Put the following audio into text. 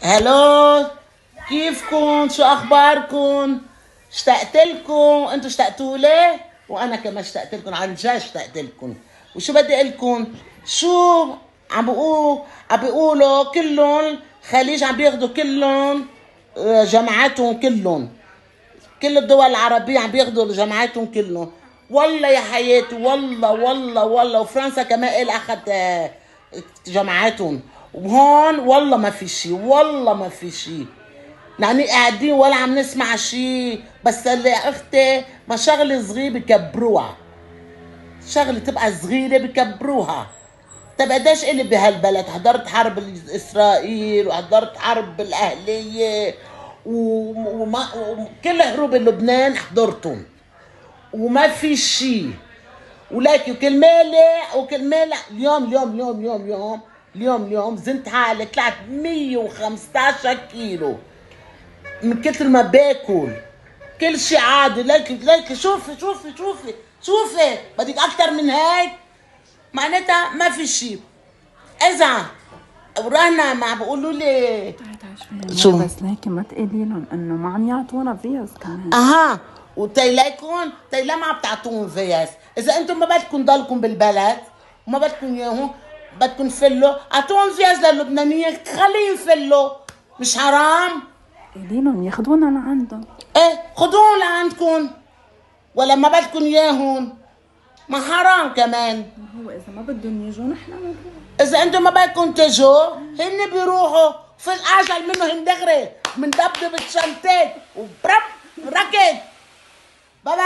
هلو، كيفكن؟ شو اخباركن؟ اشتقت لكم. انتوا اشتقتوا لي وانا كمان اشتقت لكم، عن جد اشتقت لكم. وشو بدي اقول لكم؟ شو عم بيقولوا كلهم خليج عم بياخذوا كلهم جامعاتهم كلهم. كل الدول العربية عم بياخذوا جامعاتهم كلهم. والله يا حياتي، والله والله والله. وفرنسا كمان اخذت جامعاتهم. وهون والله ما في شيء، والله ما في شيء. يعني قاعدين ولا عم نسمع شيء. بس اللي اختي ما شغله صغيره بكبروها. شغله تبقى صغيره بكبروها. طب قديش الي بهالبلد؟ حضرت حرب اسرائيل وحضرت حرب الاهليه وكل حروب لبنان حضرتهم. وما في شيء. ولكن وكل مالي اليوم زنت حالي طلعت 115 كيلو من كتر ما باكل. كل شيء عادي. ليك شوفي بدك اكتر من هيك؟ معناتها ما في شيء. اذا ورحنا ما بيقولوا لي شو بس ليكي ما تقولي لهم انه ما عم يعطونا فيز كمان. وتيلاكم ما عم تعطوهم فيز. اذا انتم ما بدكم ضلكم بالبلد وما بدكم اياهم، بدكم فلوا، اعطوهم فيز للبنانيين، خليهم يفلوا. مش حرام؟ قولي لهم ياخذونا لعندهم. ايه، خذوهم لعندكم. ولا ما بدكم اياهم؟ ما حرام كمان. هو اذا ما بدهم يجوا نحن بنروح. اذا انتم ما بدكم تجوا هن بيروحوا. في الاجل منه دغري بندبدب الشنطات وبرب ركض. باي باي.